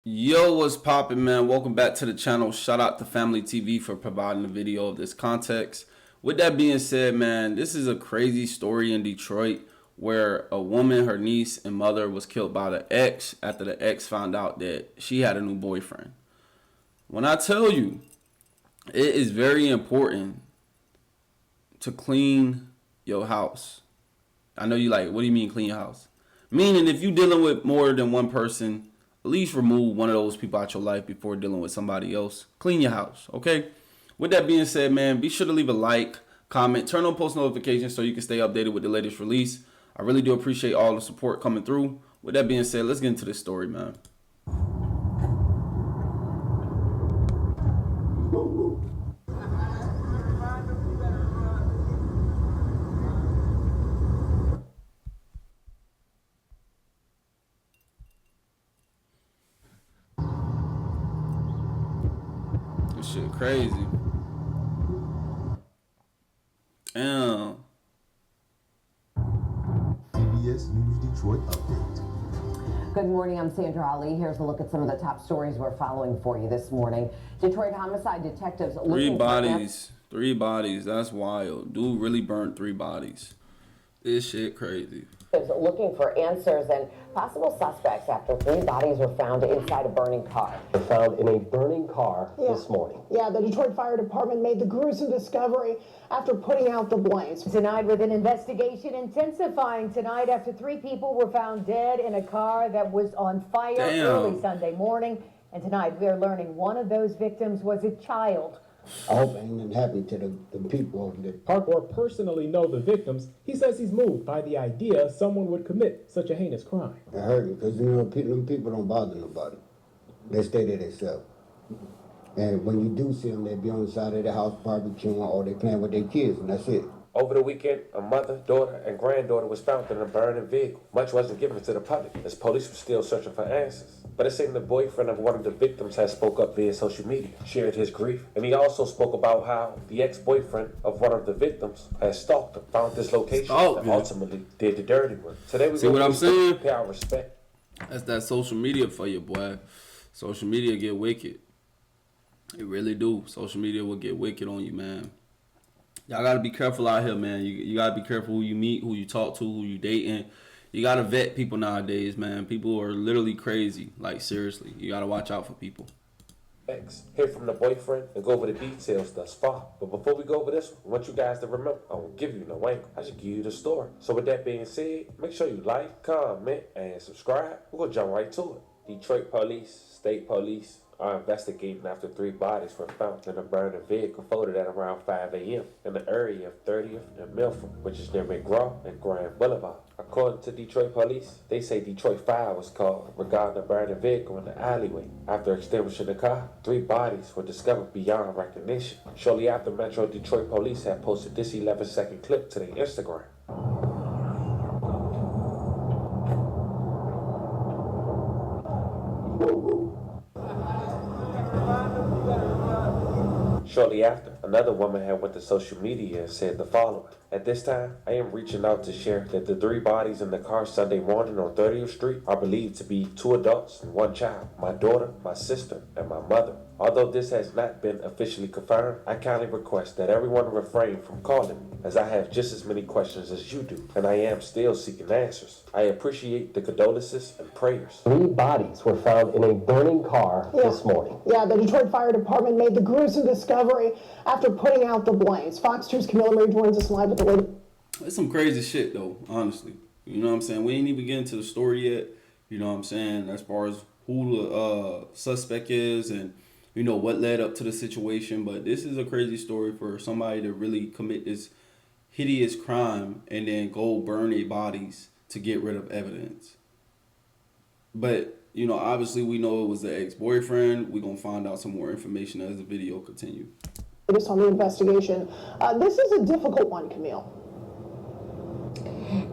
Yo, what's poppin', man? Welcome back to the channel. Shout out to Family TV for providing the video of this context. With that being said, man, this is a crazy story in Detroit where a woman, her niece, and mother was killed by the ex after the ex found out that she had a new boyfriend. When I tell you, it is very important to clean your house. I know you like, what do you mean clean your house? Meaning if you're dealing with more than one person, at least remove one of those people out your life before dealing with somebody else. Clean your house, okay? With that being said, man, be sure to leave a like, comment, turn on post notifications so you can stay updated with the latest release. I really do appreciate all the support coming through. With that being said, let's get into this story, man. This shit crazy. Damn. CBS News Detroit update. Good morning, I'm Sandra Ali. Here's a look at some of the top stories we're following for you this morning. Detroit homicide detectives looking Three bodies. That's wild. Dude really burnt 3 bodies. This shit crazy. Looking for answers and possible suspects after 3 bodies were found inside a burning car. Were found in a burning car this morning. Yeah, the Detroit Fire Department made the gruesome discovery after putting out the blaze. Tonight, with an investigation intensifying tonight after 3 people were found dead in a car that was on fire early Sunday morning. And tonight we are learning one of those victims was a child. I hope ain't nothing happened to the people over there. Parker personally know the victims. He says he's moved by the idea someone would commit such a heinous crime. It hurt me because, them people don't bother nobody. They stay to themselves. And when you do see them, they be on the side of the house barbecuing or they playing with their kids, and that's it. Over the weekend, a mother, daughter, and granddaughter was found in a burning vehicle. Much wasn't given to the public, as police were still searching for answers. But it seemed the boyfriend of one of the victims had spoke up via social media, shared his grief, and he also spoke about how the ex-boyfriend of one of the victims had stalked and found this location and ultimately did the dirty work. Today we see what I'm saying? Pay our respect. That's that social media for you, boy. Social media get wicked. It really do. Social media will get wicked on you, man. Y'all gotta be careful out here, man. You gotta be careful who you meet, who you talk to, who you dating. You gotta vet people nowadays, man. People are literally crazy. Like, seriously. You gotta watch out for people. Hear from the boyfriend and go over the details thus far. But before we go over this, I want you guys to remember, I won't give you no angle. I should give you the story. So with that being said, make sure you like, comment, and subscribe. We're gonna jump right to it. Detroit police, state police, are investigating after 3 bodies were found in a burning vehicle folded at around 5 a.m. in the area of 30th and Milford, which is near McGraw and Grand Boulevard. According to Detroit police, they say Detroit Fire was called regarding the burning vehicle in the alleyway. After extinguishing the car, 3 bodies were discovered beyond recognition. Shortly after, Metro Detroit police had posted this 11-second clip to their Instagram. Shortly after, another woman had went to social media and said the following. At this time, I am reaching out to share that the 3 bodies in the car Sunday morning on 30th Street are believed to be 2 adults and 1 child, my daughter, my sister, and my mother. Although this has not been officially confirmed, I kindly request that everyone refrain from calling me, as I have just as many questions as you do, and I am still seeking answers. I appreciate the condolences and prayers. 3 bodies were found in a burning car this morning. Yeah, the Detroit Fire Department made the gruesome discovery after putting out the blaze. Fox 2's Camilla Marie joins us live with the latest. It's some crazy shit, though, honestly. You know what I'm saying? We ain't even getting to the story yet, you know what I'm saying, as far as who the suspect is and what led up to the situation. But this is a crazy story for somebody to really commit this hideous crime and then go burn their bodies to get rid of evidence. But, obviously we know it was the ex-boyfriend. We're going to find out some more information as the video continues. On the investigation. This is a difficult one, Camille.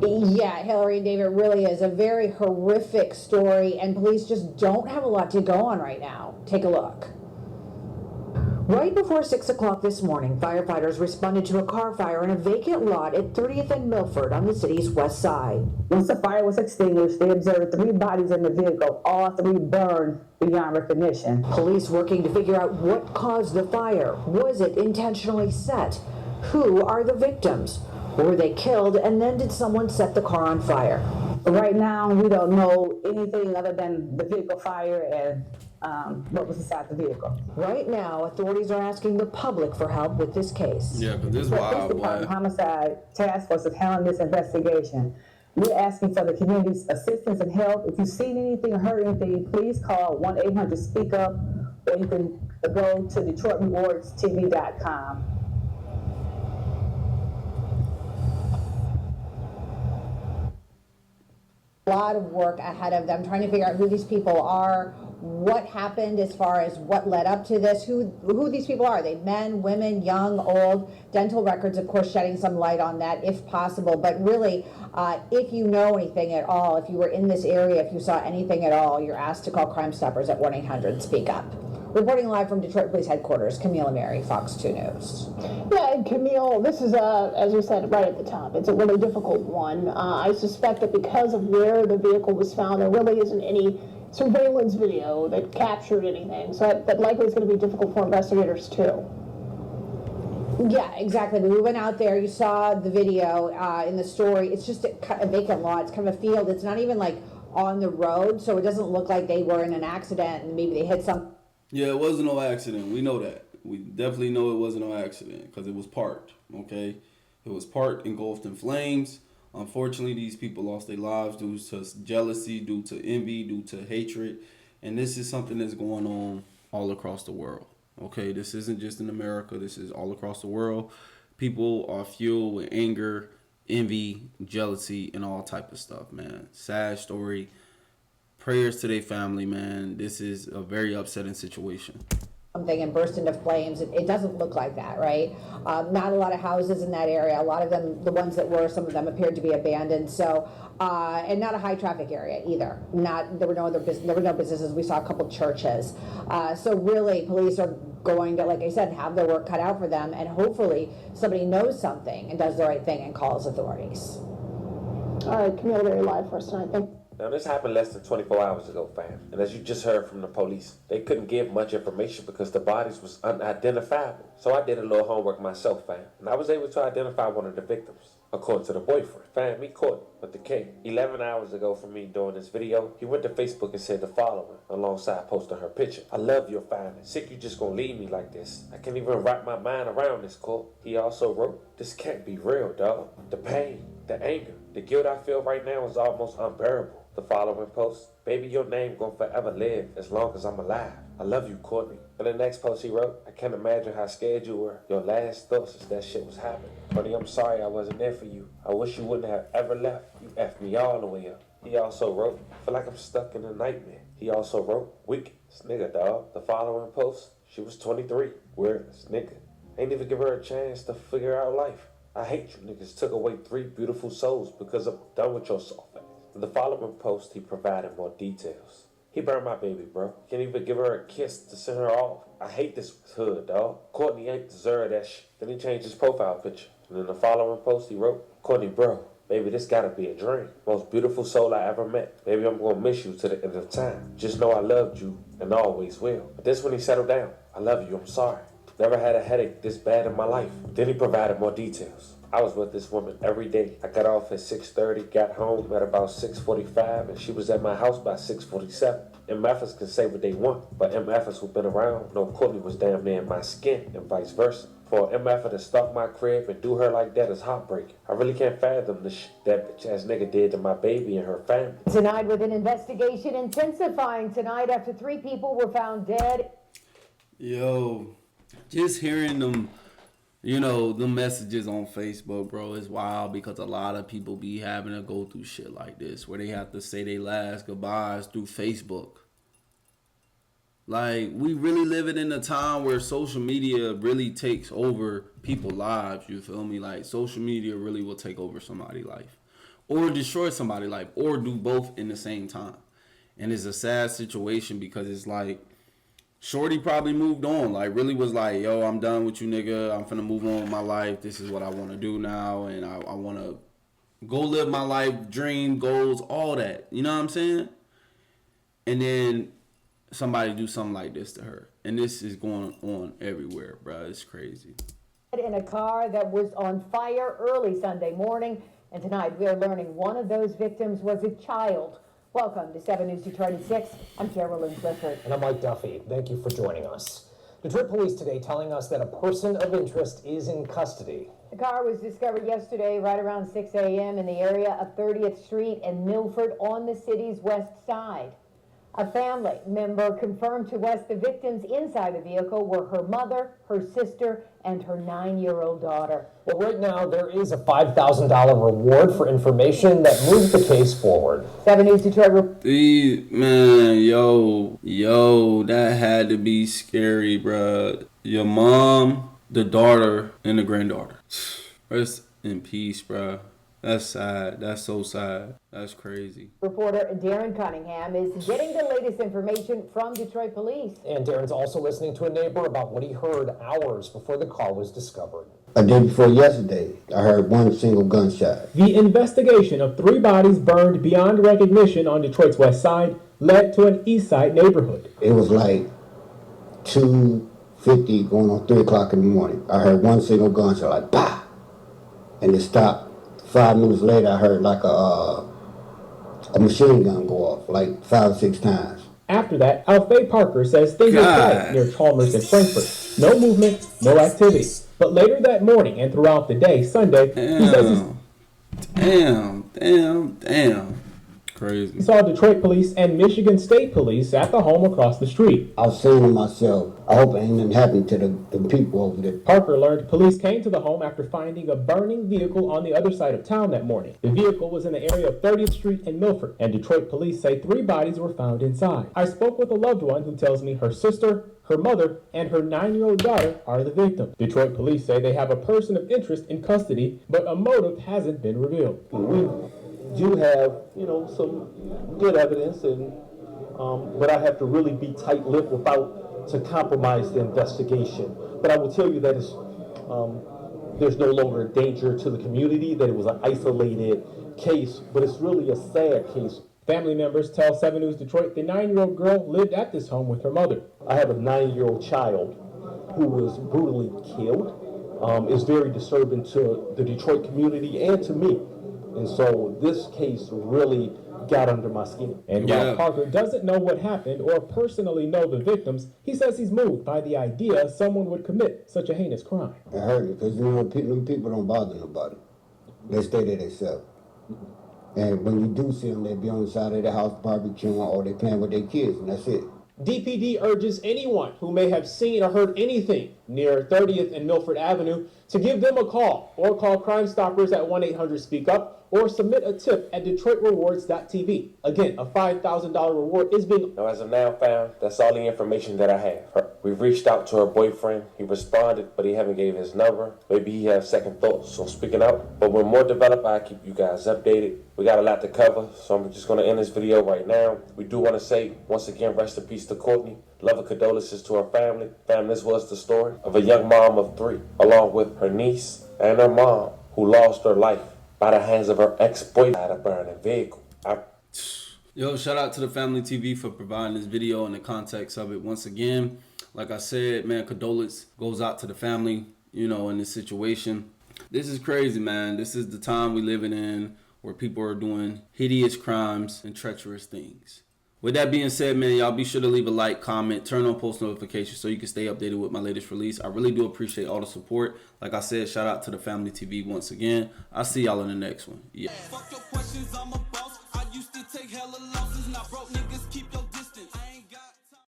Yeah, Hillary and David, really is a very horrific story, and police just don't have a lot to go on right now. Take a look. Right before 6 o'clock this morning, firefighters responded to a car fire in a vacant lot at 30th and Milford on the city's west side. Once the fire was extinguished, they observed 3 bodies in the vehicle, all 3 burned beyond recognition. Police working to figure out what caused the fire. Was it intentionally set? Who are the victims? Were they killed, and then did someone set the car on fire? Right now, we don't know anything other than the vehicle fire and what was inside the vehicle. Right now, authorities are asking the public for help with this case. Yeah, because this is The wild, Police Department boy. Homicide Task Force is handling this investigation. We're asking for the community's assistance and help. If you've seen anything or heard anything, please call 1-800-SPEAK-UP, or you can go to DetroitRewardsTV.com. A lot of work ahead of them trying to figure out who these people are, what happened as far as what led up to this, who these people are. Are they men, women, young, old? Dental records, of course, shedding some light on that if possible. But really, if you know anything at all, if you were in this area, if you saw anything at all, you're asked to call Crime Stoppers at 1-800-SPEAK-UP. Reporting live from Detroit Police Headquarters, 𝐂𝐨 Mary, Fox 2 News. Yeah, and Camille, this is, as we said right at the top, it's a really difficult one. I suspect that because of where the vehicle was found, there really isn't any surveillance video that captured anything. So that likely is going to be difficult for investigators too. Yeah, exactly. We went out there. You saw the video in the story. It's just a vacant lot. It's kind of a field. It's not even like on the road, so it doesn't look like they were in an accident and maybe they hit some. Yeah, it wasn't no accident. We know that. We definitely know it wasn't no accident because it was parked, okay? It was parked, engulfed in flames. Unfortunately, these people lost their lives due to jealousy, due to envy, due to hatred. And this is something that's going on all across the world, okay? This isn't just in America. This is all across the world. People are fueled with anger, envy, jealousy, and all type of stuff, man. Sad story. Prayers to their family, man. This is a very upsetting situation. Something and burst into flames. It doesn't look like that, right? Not a lot of houses in that area. A lot of them, the ones that were, some of them appeared to be abandoned. So, and not a high traffic area either. There were no businesses. We saw a couple churches. So really, police are going to, like I said, have their work cut out for them, and hopefully somebody knows something and does the right thing and calls authorities. All right, Camille, very live for us tonight. Thank you. Now, this happened less than 24 hours ago, fam. And as you just heard from the police, they couldn't give much information because the bodies was unidentifiable. So I did a little homework myself, fam. And I was able to identify one of the victims. According to the boyfriend, fam, he caught with the king. 11 hours ago from me doing this video, he went to Facebook and said the following, alongside posting her picture. I love your finest. Sick you just gonna leave me like this. I can't even wrap my mind around this, court. He also wrote, this can't be real, dog. The pain, the anger, the guilt I feel right now is almost unbearable. The following post, baby, your name gonna forever live as long as I'm alive. I love you, Courtney. And the next post he wrote, I can't imagine how scared you were. Your last thoughts as that shit was happening. Courtney, I'm sorry I wasn't there for you. I wish you wouldn't have ever left. You effed me all the way up. He also wrote, feel like I'm stuck in a nightmare. He also wrote, weakness, nigga, dog. The following post, she was 23. Weirdness, nigga. Ain't even give her a chance to figure out life. I hate you niggas. Took away 3 beautiful souls because I'm done with your soft ass. In the following post, he provided more details. He burned my baby, bro. Can't even give her a kiss to send her off. I hate this hood, dog. Courtney ain't deserve that shit. Then he changed his profile picture. And in the following post, he wrote, Courtney, bro, baby, this gotta be a dream. Most beautiful soul I ever met. Baby, I'm gonna miss you to the end of time. Just know I loved you and always will. But this when he settled down. I love you, I'm sorry. Never had a headache this bad in my life. Then he provided more details. I was with this woman every day. I got off at 6:30, got home at about 6:45, and she was at my house by 6:47. MFers can say what they want, but MFers who've been around know Courtney was damn near in my skin, and vice versa. For an MFer to stalk my crib and do her like that is heartbreaking. I really can't fathom the shit that bitch-ass nigga did to my baby and her family. Tonight, with an investigation intensifying tonight after 3 people were found dead. Yo, just hearing them, you know, the messages on Facebook, bro, is wild because a lot of people be having to go through shit like this where they have to say their last goodbyes through Facebook. Like, we really living in a time where social media really takes over people's lives, you feel me? Like, social media really will take over somebody's life or destroy somebody's life or do both in the same time. And it's a sad situation because it's like, Shorty probably moved on. Like, really was like, yo, I'm done with you, nigga. I'm finna move on with my life. This is what I want to do now. And I want to go live my life, dream, goals, all that. You know what I'm saying? And then somebody do something like this to her. And this is going on everywhere, bro. It's crazy. In a car that was on fire early Sunday morning. And tonight we are learning one of those victims was a child. Welcome to 7 News Detroit at 6. I'm Carolyn Clifford. And I'm Mike Duffy. Thank you for joining us. Detroit police today telling us that a person of interest is in custody. The car was discovered yesterday right around 6 a.m. in the area of 30th Street and Milford on the city's west side. A family member confirmed to us the victims inside the vehicle were her mother, her sister, and her 9-year-old daughter. Well, right now there is a $5,000 reward for information that moves the case forward. 7 News Detroit. Man, yo, that had to be scary, bruh. Your mom, the daughter, and the granddaughter. Rest in peace, bruh. That's sad. That's so sad. That's crazy. Reporter Darren Cunningham is getting the latest information from Detroit police. And Darren's also listening to a neighbor about what he heard hours before the car was discovered. A day before yesterday, I heard one single gunshot. The investigation of 3 bodies burned beyond recognition on Detroit's west side led to an east side neighborhood. It was like 2:50 going on 3 o'clock in the morning. I heard one single gunshot, like, bah! And it stopped. 5 minutes later, I heard like a machine gun go off, like 5 or 6 times. After that, Alfay Parker says things were quiet near Chalmers and Frankfurt. No movement, no activity. But later that morning and throughout the day, Sunday, he says Damn. Crazy. He saw Detroit police and Michigan State police at the home across the street. I was saying to myself, I hope ain't nothing happened to the people over there. Parker learned police came to the home after finding a burning vehicle on the other side of town that morning. The vehicle was in the area of 30th Street and Milford, and Detroit police say 3 bodies were found inside. I spoke with a loved one who tells me her sister, her mother, and her 9-year-old daughter are the victims. Detroit police say they have a person of interest in custody, but a motive hasn't been revealed. We do have, some good evidence, and but I have to really be tight-lipped to compromise the investigation. But I will tell you that there's no longer a danger to the community, that it was an isolated case, but it's really a sad case. Family members tell 7 News Detroit the 9-year-old girl lived at this home with her mother. I have a 9-year-old child who was brutally killed. It's very disturbing to the Detroit community and to me. And so this case really got under my skin. And while Parker doesn't know what happened or personally know the victims, he says he's moved by the idea someone would commit such a heinous crime. It hurt me because, them people don't bother nobody. They stay to themselves. And when you do see them, they be on the side of the house barbecuing or they playing with their kids, and that's it. DPD urges anyone who may have seen or heard anything near 30th and Milford Avenue to give them a call or call Crime Stoppers at 1-800-SPEAK-UP or submit a tip at DetroitRewards.tv. Again, a $5,000 reward is being... Now, as of now found, that's all the information that I have. We've reached out to her boyfriend. He responded, but he haven't gave his number. Maybe he has second thoughts on speaking out. But when more develop, I'll keep you guys updated. We got a lot to cover, so I'm just going to end this video right now. We do want to say, once again, rest in peace to Courtney. Love and condolences to her family. This was the story of a young mom of 3, along with her niece and her mom, who lost her life by the hands of her ex-boyfriend at a burning vehicle. Yo, shout out to the Family TV for providing this video and the context of it. Once again, like I said, man, condolence goes out to the family, in this situation. This is crazy, man. This is the time we living in where people are doing hideous crimes and treacherous things. With that being said, man, y'all be sure to leave a like, comment, turn on post notifications so you can stay updated with my latest release. I really do appreciate all the support. Like I said, shout out to the Family TV once again. I'll see y'all in the next one. Yeah. Fuck your questions, I'm a boss. I used to take hella losses, now broke niggas keep your